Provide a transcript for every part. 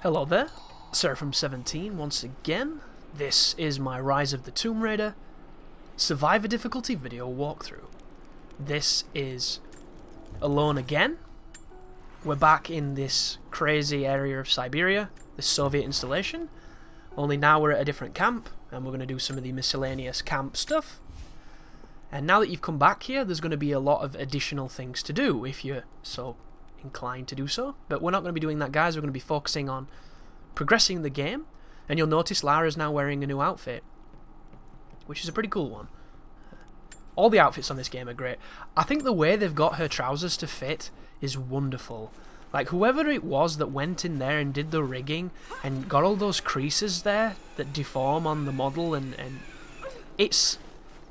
Hello there, Seraphim17 once again. This is my Rise of the Tomb Raider Survivor difficulty video walkthrough. This is alone again. We're back in this crazy area of Siberia, this Soviet installation, only now we're at a different camp and we're going to do some of the miscellaneous camp stuff. And now that you've come back here, there's going to be a lot of additional things to do if you're so inclined to do so, but we're not going to be doing that, guys. We're going to be focusing on progressing the game, and you'll notice Lara's now wearing a new outfit, which is a pretty cool one. All the outfits on this game are great. I think the way they've got her trousers to fit is wonderful. Like, whoever it was that went in there and did the rigging and got all those creases there that deform on the model, and it's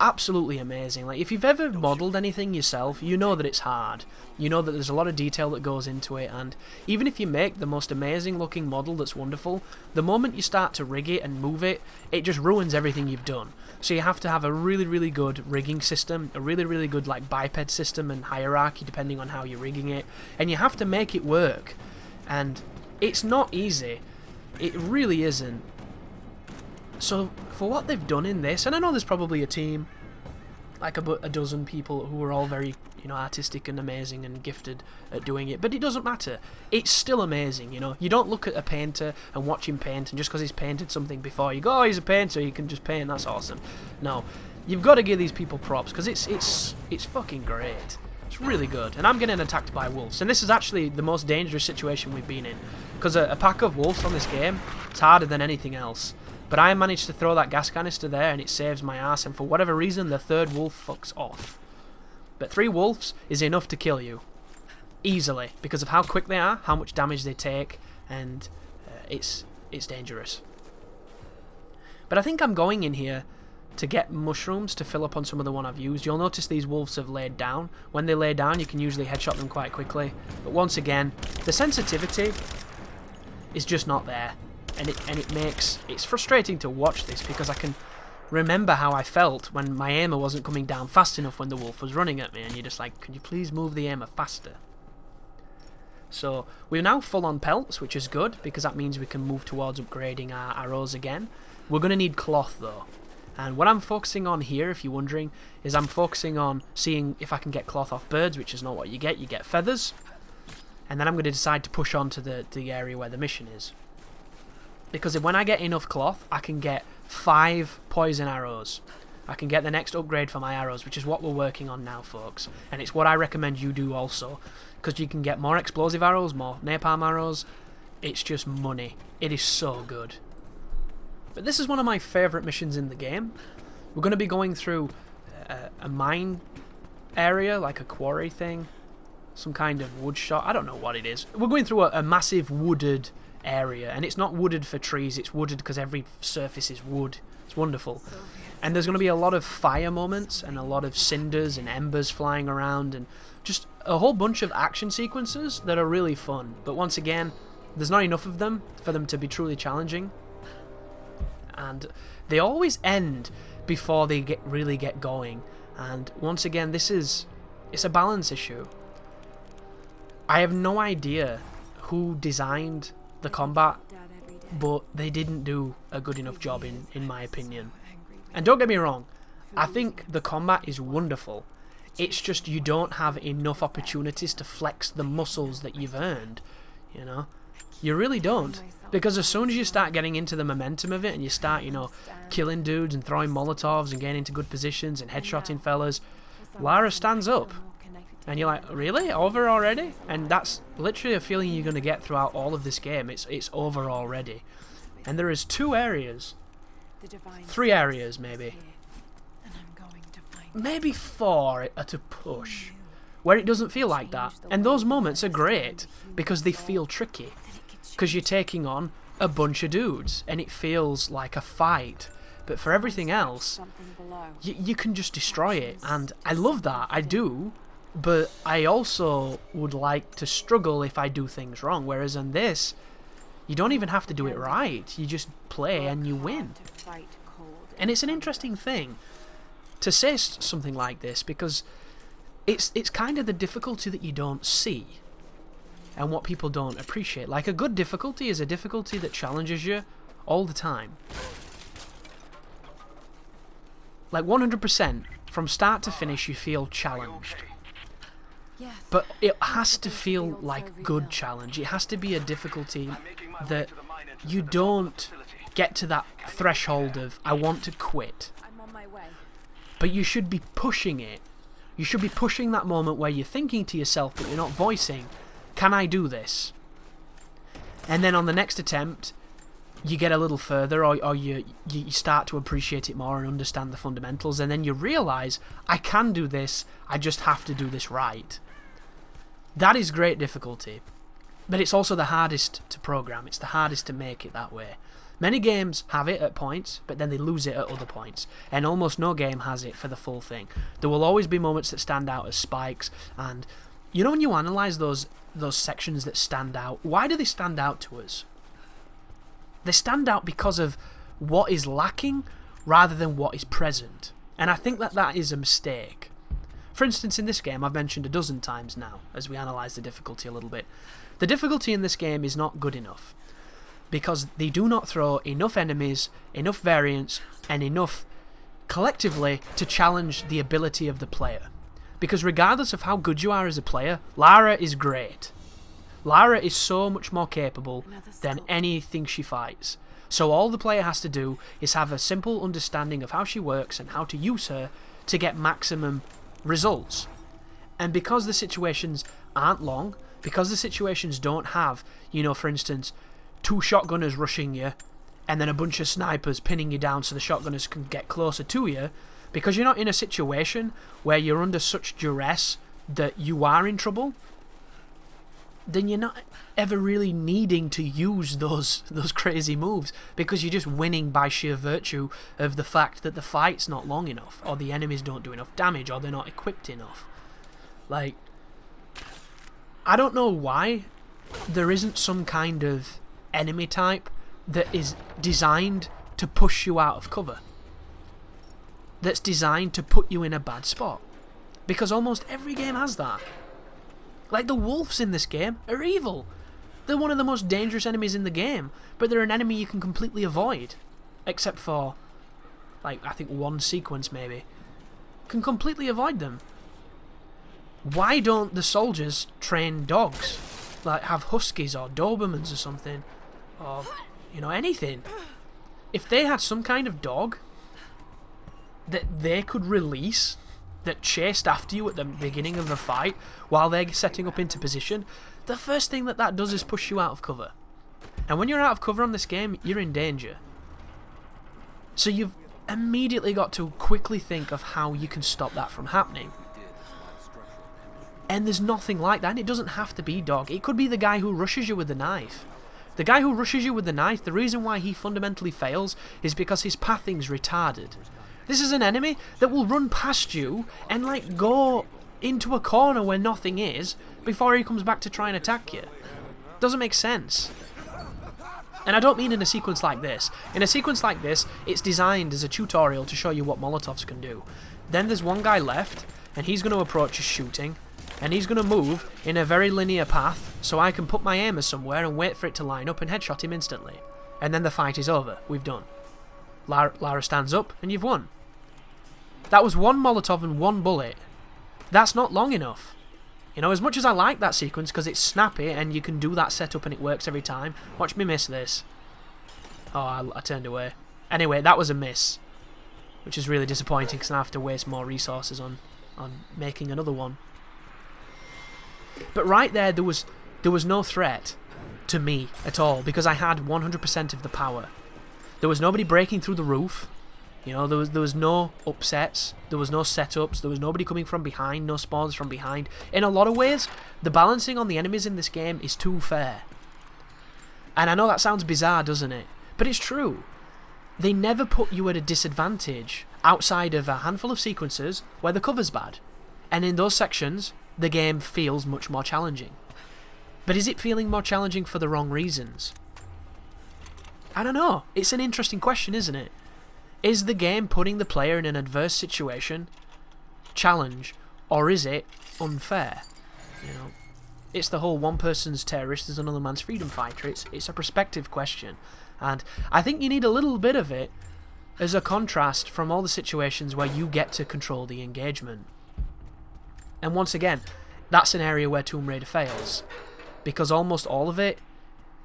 absolutely amazing. Like, if you've ever modelled anything yourself, you know that it's hard. You know that there's a lot of detail that goes into it, and even if you make the most amazing looking model that's wonderful, the moment you start to rig it and move it, it just ruins everything you've done. So you have to have a really good rigging system, a really good like biped system and hierarchy depending on how you're rigging it, and you have to make it work. And it's not easy. It really isn't. So for what they've done in this, and I know there's probably a team, like a dozen people who are all very, you know, artistic and amazing and gifted at doing it, but it doesn't matter. It's still amazing, you know. You don't look at a painter and watch him paint, and just because he's painted something before, you go, oh, he's a painter, he can just paint, that's awesome. No, you've got to give these people props, because it's fucking great. It's really good. And I'm getting attacked by wolves, and this is actually the most dangerous situation we've been in, because a pack of wolves on this game, it's harder than anything else. But I managed to throw that gas canister there and it saves my ass, and for whatever reason the third wolf fucks off. But 3 wolves is enough to kill you. Easily. Because of how quick they are, how much damage they take, and it's dangerous. But I think I'm going in here to get mushrooms to fill up on some of the one I've used. You'll notice these wolves have laid down. When they lay down you can usually headshot them quite quickly. But once again, the sensitivity is just not there. And it makes it's frustrating to watch this, because I can remember how I felt when my aimer wasn't coming down fast enough when the wolf was running at me, and you're just like, could you please move the aimer faster? So we're now full on pelts, which is good, because that means we can move towards upgrading our arrows again. We're going to need cloth though, and what I'm focusing on here, if you're wondering, is I'm focusing on seeing if I can get cloth off birds, which is not what you get feathers, and then I'm going to decide to push on to the area where the mission is. Because when I get enough cloth, I can get 5 poison arrows. I can get the next upgrade for my arrows, which is what we're working on now, folks. And it's what I recommend you do also. Because you can get more explosive arrows, more napalm arrows. It's just money. It is so good. But this is one of my favourite missions in the game. We're going to be going through a mine area, like a quarry thing. Some kind of wood shot. I don't know what it is. We're going through a massive wooded area, and it's not wooded for trees, it's wooded because every surface is wood. It's wonderful. And there's going to be a lot of fire moments and a lot of cinders and embers flying around, and just a whole bunch of action sequences that are really fun. But once again, there's not enough of them for them to be truly challenging, and they always end before they really get going. And once again, it's a balance issue. I have no idea who designed the combat, but they didn't do a good enough job in my opinion. And don't get me wrong, I think the combat is wonderful. It's just you don't have enough opportunities to flex the muscles that you've earned, you know? You really don't. Because as soon as you start getting into the momentum of it and you start, you know, killing dudes and throwing molotovs and getting into good positions and headshotting fellas, Lara stands up. And you're like, really? Over already? And that's literally a feeling you're going to get throughout all of this game. It's over already. And there is 2 areas. 3 areas, maybe. Maybe 4 at a push. Where it doesn't feel like that. And those moments are great, because they feel tricky. Because you're taking on a bunch of dudes, and it feels like a fight. But for everything else, you can just destroy it. And I love that. I do. But I also would like to struggle if I do things wrong, whereas on this, you don't even have to do it right. You just play and you win. And it's an interesting thing to say something like this, because it's kind of the difficulty that you don't see. and what people don't appreciate. Like, a good difficulty is a difficulty that challenges you all the time. Like, 100%, from start to finish, you feel challenged. But it has to feel like good challenge. It has to be a difficulty that you don't get to that threshold of, I want to quit. But you should be pushing it. You should be pushing that moment where you're thinking to yourself, but you're not voicing, can I do this? And then on the next attempt, you get a little further, or you start to appreciate it more and understand the fundamentals, and then you realise, I can do this, I just have to do this right. That is great difficulty, but it's also the hardest to program. It's the hardest to make it that way. Many games have it at points, but then they lose it at other points, and almost no game has it for the full thing. There will always be moments that stand out as spikes, and you know, when you analyse those sections that stand out, why do they stand out to us? They stand out because of what is lacking rather than what is present, and I think that is a mistake. For instance, in this game, I've mentioned a dozen times now, as we analyse the difficulty a little bit, the difficulty in this game is not good enough, because they do not throw enough enemies, enough variants, and enough collectively to challenge the ability of the player. Because regardless of how good you are as a player, Lara is great. Lara is so much more capable than anything she fights. So all the player has to do is have a simple understanding of how she works and how to use her to get maximum results. And because the situations aren't long, because the situations don't have, you know, for instance, 2 shotgunners rushing you and then a bunch of snipers pinning you down so the shotgunners can get closer to you, because you're not in a situation where you're under such duress that you are in trouble, then you're not ever really needing to use those crazy moves, because you're just winning by sheer virtue of the fact that the fight's not long enough, or the enemies don't do enough damage, or they're not equipped enough. Like, I don't know why there isn't some kind of enemy type that is designed to push you out of cover, that's designed to put you in a bad spot, because almost every game has that. Like, the wolves in this game are evil. They're one of the most dangerous enemies in the game, but they're an enemy you can completely avoid, except for, like, I think one sequence maybe. Can completely avoid them. Why don't the soldiers train dogs? Like, have huskies or Dobermans or something, or, you know, anything. If they had some kind of dog that they could release, that chased after you at the beginning of the fight while they're setting up into position, the first thing that does is push you out of cover. And when you're out of cover on this game, you're in danger. So you've immediately got to quickly think of how you can stop that from happening. And there's nothing like that, and it doesn't have to be dog. It could be the guy who rushes you with the knife. The guy who rushes you with the knife, the reason why he fundamentally fails is because his pathing's retarded. This is an enemy that will run past you and, like, go into a corner where nothing is before he comes back to try and attack you. Doesn't make sense. And I don't mean in a sequence like this. In a sequence like this, it's designed as a tutorial to show you what Molotovs can do. Then there's one guy left, and he's going to approach us shooting, and he's going to move in a very linear path so I can put my aimer somewhere and wait for it to line up and headshot him instantly. And then the fight is over. We've done. Lara stands up, and you've won. That was 1 Molotov and 1 bullet. That's not long enough. You know, as much as I like that sequence because it's snappy and you can do that setup and it works every time. Watch me miss this. Oh, I turned away. Anyway, that was a miss, which is really disappointing because I have to waste more resources on making another one. But right there was no threat to me at all because I had 100% of the power. There was nobody breaking through the roof. You know, there was no upsets, there was no setups, there was nobody coming from behind, no spawns from behind. In a lot of ways, the balancing on the enemies in this game is too fair. And I know that sounds bizarre, doesn't it? But it's true. They never put you at a disadvantage outside of a handful of sequences where the cover's bad. And in those sections, the game feels much more challenging. But is it feeling more challenging for the wrong reasons? I don't know. It's an interesting question, isn't it? Is the game putting the player in an adverse situation, challenge, or is it unfair? You know, It's the whole one person's terrorist is another man's freedom fighter. It's a perspective question. And I think you need a little bit of it as a contrast from all the situations where you get to control the engagement. And once again, that's an area where Tomb Raider fails, because almost all of it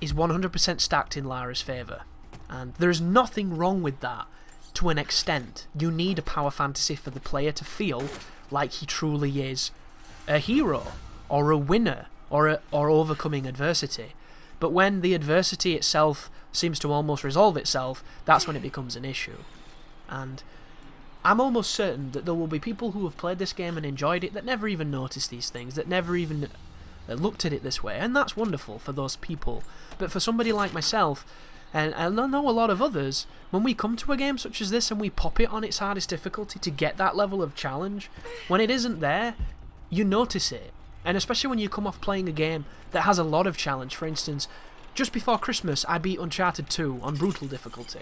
is 100% stacked in Lara's favour. And there's nothing wrong with that to an extent. You need a power fantasy for the player to feel like he truly is a hero, or a winner, or overcoming adversity. But when the adversity itself seems to almost resolve itself, that's when it becomes an issue. And I'm almost certain that there will be people who have played this game and enjoyed it that never even noticed these things, that never even looked at it this way, and that's wonderful for those people. But for somebody like myself, and I know a lot of others, when we come to a game such as this and we pop it on its hardest difficulty to get that level of challenge, when it isn't there, you notice it. And especially when you come off playing a game that has a lot of challenge. For instance, just before Christmas I beat Uncharted 2 on brutal difficulty.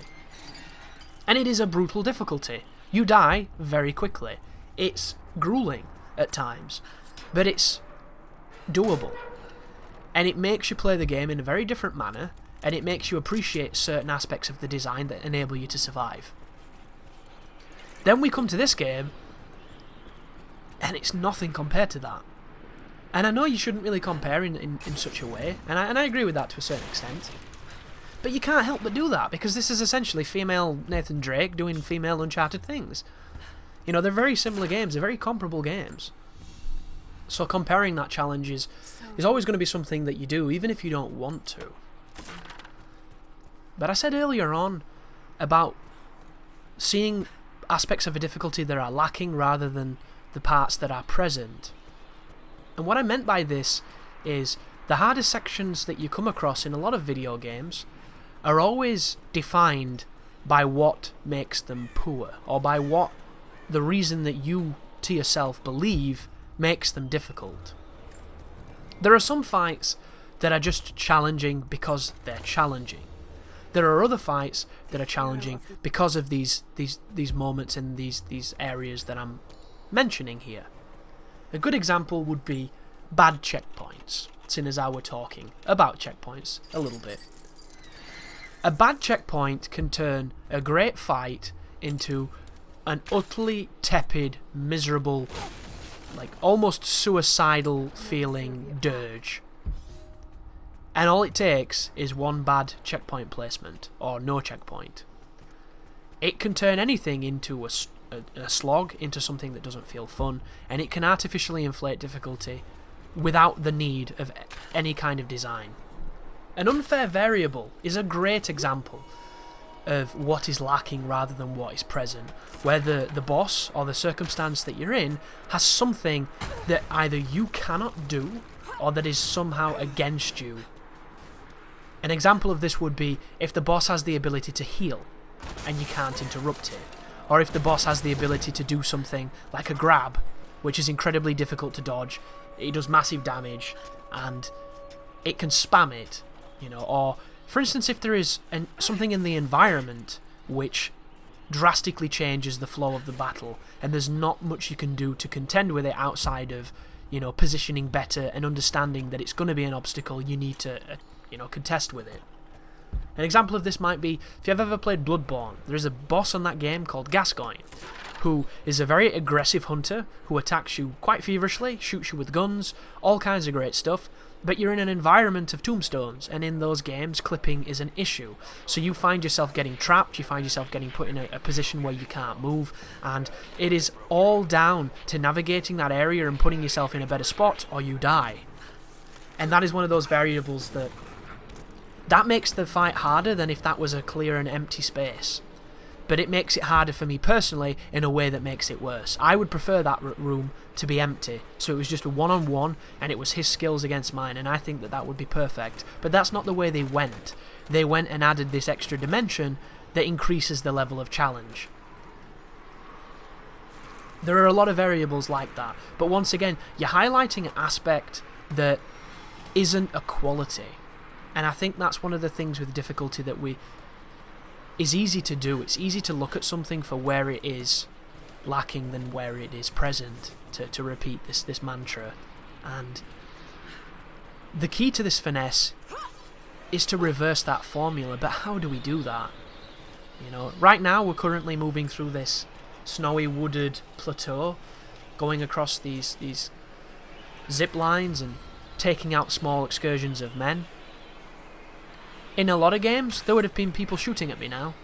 And it is a brutal difficulty. You die very quickly. It's grueling at times, but it's doable. And it makes you play the game in a very different manner, and it makes you appreciate certain aspects of the design that enable you to survive. Then we come to this game, and it's nothing compared to that. And I know you shouldn't really compare in such a way, and I agree with that to a certain extent. But you can't help but do that, because this is essentially female Nathan Drake doing female Uncharted things. You know, they're very similar games, they're very comparable games. So comparing that challenge is always going to be something that you do, even if you don't want to. But I said earlier on about seeing aspects of a difficulty that are lacking rather than the parts that are present. And what I meant by this is the hardest sections that you come across in a lot of video games are always defined by what makes them poor, or by what the reason that you to yourself believe makes them difficult. There are some fights that are just challenging because they're challenging. There are other fights that are challenging because of these moments in these areas that I'm mentioning here. A good example would be bad checkpoints, seeing as how we're talking about checkpoints a little bit. A bad checkpoint can turn a great fight into an utterly tepid, miserable, like almost suicidal feeling dirge. And all it takes is one bad checkpoint placement, or no checkpoint. It can turn anything into a slog, into something that doesn't feel fun, and it can artificially inflate difficulty without the need of any kind of design. An unfair variable is a great example of what is lacking rather than what is present, where the boss or the circumstance that you're in has something that either you cannot do or that is somehow against you. An example of this would be if the boss has the ability to heal and you can't interrupt it, or if the boss has the ability to do something like a grab, which is incredibly difficult to dodge. It does massive damage and it can spam it, you know. Or for instance, if there is something in the environment which drastically changes the flow of the battle and there's not much you can do to contend with it outside of, you know, positioning better and understanding that it's going to be an obstacle, you need to contest with it. An example of this might be, if you've ever played Bloodborne, there is a boss on that game called Gascoigne, who is a very aggressive hunter who attacks you quite feverishly, shoots you with guns, all kinds of great stuff, but you're in an environment of tombstones, and in those games clipping is an issue. So you find yourself getting trapped, you find yourself getting put in a position where you can't move, and it is all down to navigating that area and putting yourself in a better spot, or you die. And that is one of those variables that makes the fight harder than if that was a clear and empty space. But it makes it harder for me personally in a way that makes it worse. I would prefer that room to be empty, so it was just a one-on-one and it was his skills against mine, and I think that would be perfect. But that's not the way they went. They went and added this extra dimension that increases the level of challenge. There are a lot of variables like that, but once again, you're highlighting an aspect that isn't a quality. And I think that's one of the things with difficulty that is easy to do. It's easy to look at something for where it is lacking than where it is present, to repeat this mantra. And the key to this finesse is to reverse that formula, but how do we do that? You know, right now we're currently moving through this snowy wooded plateau, going across these zip lines and taking out small excursions of men. In a lot of games, there would have been people shooting at me now,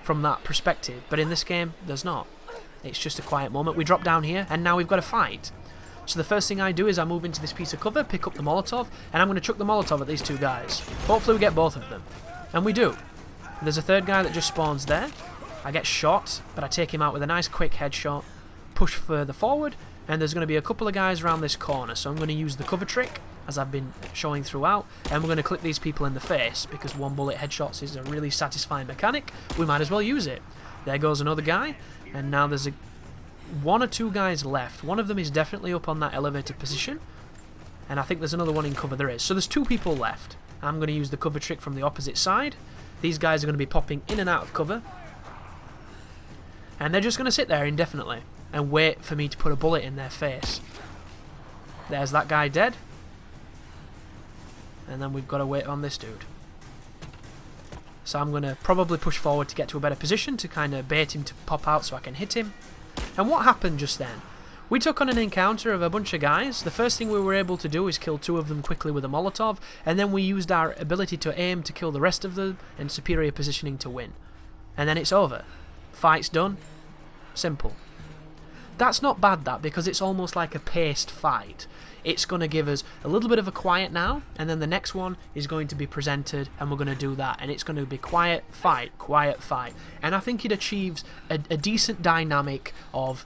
from that perspective, but in this game, there's not. It's just a quiet moment. We drop down here, and now we've got a fight. So the first thing I do is I move into this piece of cover, pick up the Molotov, and I'm going to chuck the Molotov at these two guys. Hopefully we get both of them. And we do. There's a third guy that just spawns there. I get shot, but I take him out with a nice quick headshot, push further forward, and there's going to be a couple of guys around this corner, so I'm going to use the cover trick, as I've been showing throughout, and we're going to clip these people in the face, because one bullet headshots is a really satisfying mechanic. We might as well use it. There goes another guy, and now there's one or two guys left. One of them is definitely up on that elevated position, and I think there's another one in cover. There is. So there's two people left. I'm going to use the cover trick from the opposite side. These guys are going to be popping in and out of cover, and they're just going to sit there indefinitely and wait for me to put a bullet in their face. There's that guy dead, and then we've got to wait on this dude. So I'm going to probably push forward to get to a better position to kind of bait him to pop out so I can hit him. And what happened just then? We took on an encounter of a bunch of guys. The first thing we were able to do is kill two of them quickly with a Molotov, and then we used our ability to aim to kill the rest of them and superior positioning to win. And then it's over. Fight's done. Simple. That's not bad, that, because it's almost like a paced fight. It's going to give us a little bit of a quiet now, and then the next one is going to be presented, and we're going to do that, and it's going to be quiet fight, and I think it achieves a decent dynamic of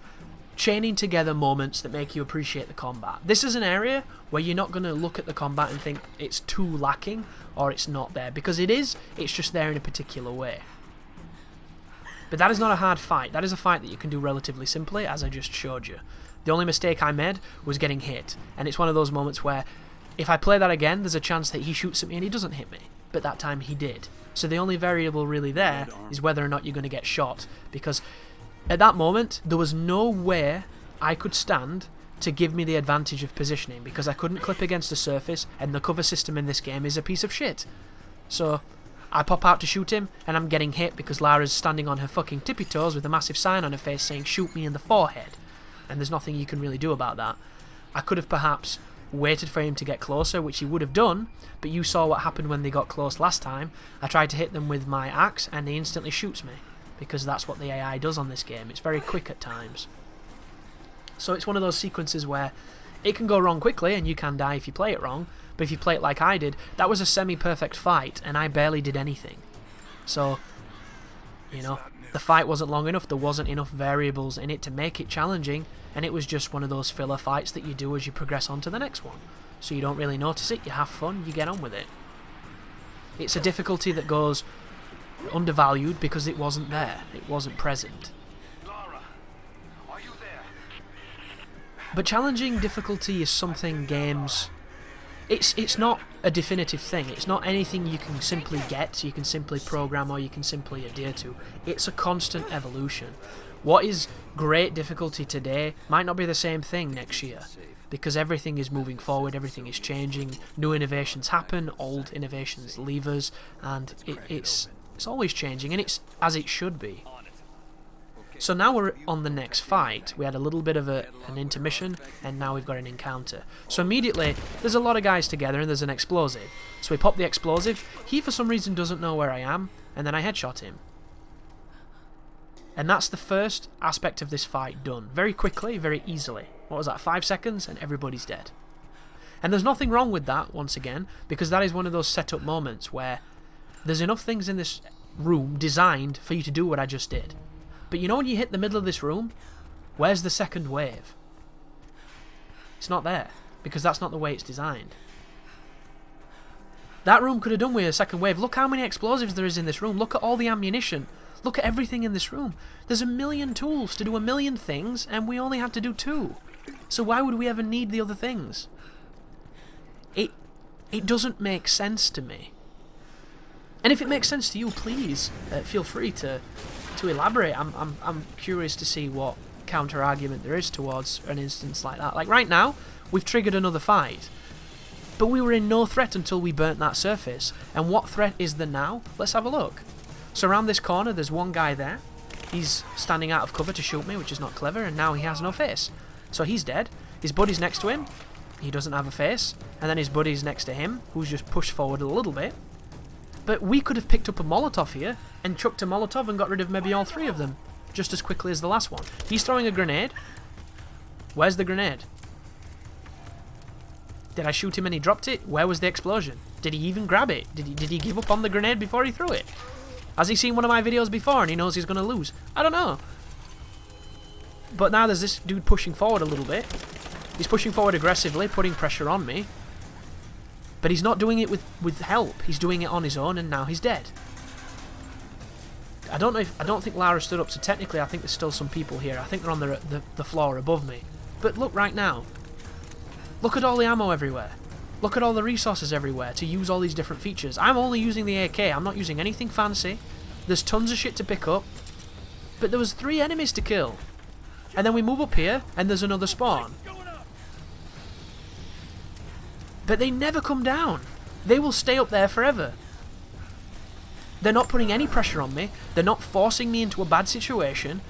chaining together moments that make you appreciate the combat. This is an area where you're not going to look at the combat and think it's too lacking or it's not there, because it is, it's just there in a particular way. But that is not a hard fight. That is a fight that you can do relatively simply, as I just showed you. The only mistake I made was getting hit, and it's one of those moments where if I play that again, there's a chance that he shoots at me and he doesn't hit me, but that time he did. So the only variable really there is whether or not you're going to get shot, because at that moment there was no way I could stand to give me the advantage of positioning, because I couldn't clip against the surface, and the cover system in this game is a piece of shit. So I pop out to shoot him, and I'm getting hit because Lara's standing on her fucking tippy toes with a massive sign on her face saying shoot me in the forehead. And there's nothing you can really do about that. I could have perhaps waited for him to get closer, which he would have done, but you saw what happened when they got close last time. I tried to hit them with my axe, and he instantly shoots me, because that's what the AI does on this game. It's very quick at times. So it's one of those sequences where it can go wrong quickly, and you can die if you play it wrong, but if you play it like I did, that was a semi-perfect fight, and I barely did anything. So, you know, the fight wasn't long enough, there wasn't enough variables in it to make it challenging, and it was just one of those filler fights that you do as you progress on to the next one. So you don't really notice it, you have fun, you get on with it. It's a difficulty that goes undervalued because it wasn't there, it wasn't present. Lara, are you there? But challenging difficulty is something games... It's not a definitive thing. It's not anything you can simply get, you can simply program, or you can simply adhere to. It's a constant evolution. What is great difficulty today might not be the same thing next year, because everything is moving forward, everything is changing, new innovations happen, old innovations leave us, and it's always changing, and it's as it should be. So now we're on the next fight. We had a little bit of an intermission, and now we've got an encounter. So immediately, there's a lot of guys together, and there's an explosive. So we pop the explosive. He, for some reason, doesn't know where I am, and then I headshot him. And that's the first aspect of this fight done. Very quickly, very easily. What was that, 5 seconds, and everybody's dead. And there's nothing wrong with that, once again, because that is one of those setup moments where there's enough things in this room designed for you to do what I just did. But you know when you hit the middle of this room, where's the second wave? It's not there, because that's not the way it's designed. That room could have done with a second wave. Look how many explosives there is in this room. Look at all the ammunition. Look at everything in this room. There's a million tools to do a million things, and we only have to do 2. So why would we ever need the other things? It doesn't make sense to me. And if it makes sense to you, please feel free to elaborate. I'm curious to see what counter argument there is towards an instance like that. Like right now, we've triggered another fight. But we were in no threat until we burnt that surface. And what threat is there now? Let's have a look. So around this corner, there's one guy there. He's standing out of cover to shoot me, which is not clever, and now he has no face. So he's dead. His buddy's next to him. He doesn't have a face. And then his buddy's next to him, who's just pushed forward a little bit. But we could have picked up a Molotov here and chucked a Molotov and got rid of maybe all three of them just as quickly as the last one. He's throwing a grenade. Where's the grenade? Did I shoot him and he dropped it? Where was the explosion? Did he even grab it? Did he give up on the grenade before he threw it? Has he seen one of my videos before and he knows he's going to lose? I don't know. But now there's this dude pushing forward a little bit. He's pushing forward aggressively, putting pressure on me. But he's not doing it with help. He's doing it on his own, and now he's dead. I don't think Lara stood up, so technically I think there's still some people here. I think they're on the floor above me. But look right now. Look at all the ammo everywhere. Look at all the resources everywhere to use all these different features. I'm only using the AK. I'm not using anything fancy. There's tons of shit to pick up. But there was 3 enemies to kill. And then we move up here, and there's another spawn. But they never come down. They will stay up there forever. They're not putting any pressure on me. They're not forcing me into a bad situation.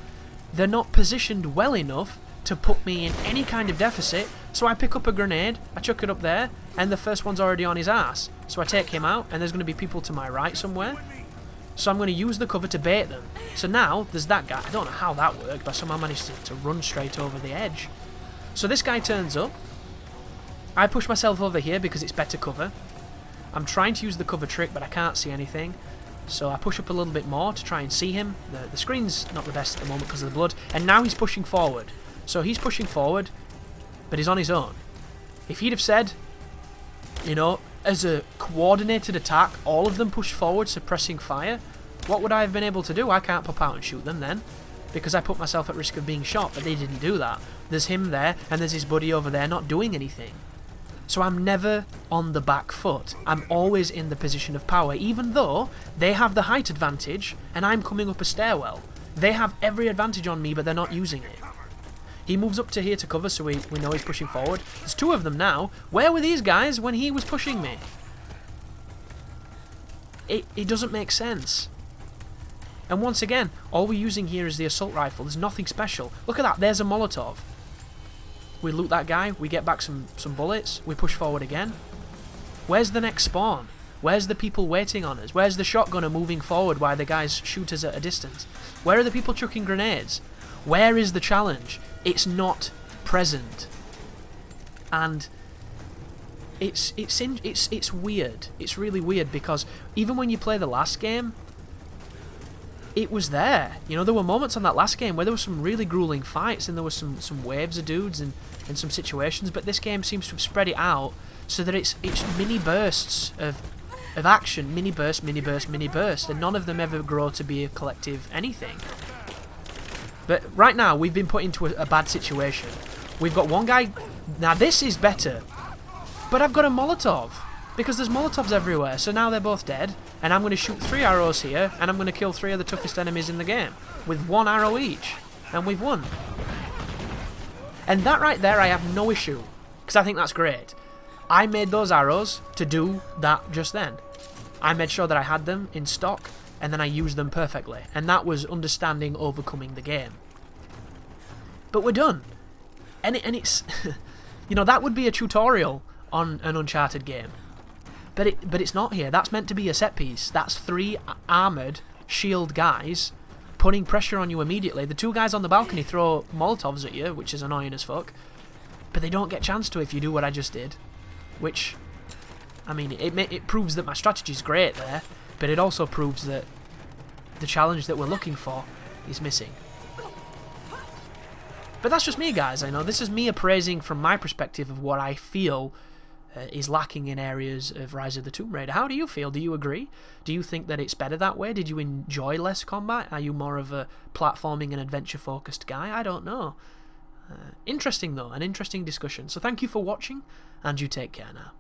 They're not positioned well enough to put me in any kind of deficit. So I pick up a grenade, I chuck it up there, and the first one's already on his ass. So I take him out, and there's going to be people to my right somewhere. So I'm going to use the cover to bait them. So now there's that guy. I don't know how that worked, but I somehow managed to run straight over the edge. So this guy turns up. I push myself over here because it's better cover. I'm trying to use the cover trick, but I can't see anything. So I push up a little bit more to try and see him. The screen's not the best at the moment because of the blood. And now he's pushing forward. So he's pushing forward, but he's on his own. If he'd have said, you know, as a coordinated attack, all of them push forward, suppressing fire, what would I have been able to do? I can't pop out and shoot them then, because I put myself at risk of being shot, but they didn't do that. There's him there, and there's his buddy over there not doing anything. So I'm never on the back foot. I'm always in the position of power, even though they have the height advantage, and I'm coming up a stairwell. They have every advantage on me, but they're not using it. He moves up to here to cover, so we know he's pushing forward. There's 2 of them now. Where were these guys when he was pushing me? It doesn't make sense. And once again, all we're using here is the assault rifle. There's nothing special. Look at that, there's a Molotov. We loot that guy, we get back some bullets, we push forward again. Where's the next spawn? Where's the people waiting on us? Where's the shotgunner moving forward while the guys shoot us at a distance? Where are the people chucking grenades? Where is the challenge? It's not present. And it's weird. It's really weird because even when you play the last game, it was there. You know, there were moments on that last game where there were some really grueling fights and there was some waves of dudes and some situations, but this game seems to have spread it out so that it's mini bursts of action, mini burst, mini burst, mini burst, and none of them ever grow to be a collective anything. But right now, we've been put into a bad situation. We've got one guy... Now, this is better. But I've got a Molotov. Because there's Molotovs everywhere. So now they're both dead. And I'm going to shoot 3 arrows here. And I'm going to kill 3 of the toughest enemies in the game. With 1 arrow each. And we've won. And that right there, I have no issue. Because I think that's great. I made those arrows to do that just then. I made sure that I had them in stock. And then I used them perfectly. And that was understanding overcoming the game. But we're done. And it's... you know, that would be a tutorial on an Uncharted game. But it's not here. That's meant to be a set piece. That's 3 armoured shield guys putting pressure on you immediately. The 2 guys on the balcony throw Molotovs at you, which is annoying as fuck. But they don't get a chance to if you do what I just did. Which, I mean, it proves that my strategy's great there. But it also proves that the challenge that we're looking for is missing. But that's just me, guys. I know this is me appraising from my perspective of what I feel is lacking in areas of Rise of the Tomb Raider. How do you feel? Do you agree? Do you think that it's better that way? Did you enjoy less combat? Are you more of a platforming and adventure-focused guy? I don't know. Interesting, though. An interesting discussion. So thank you for watching, and you take care now.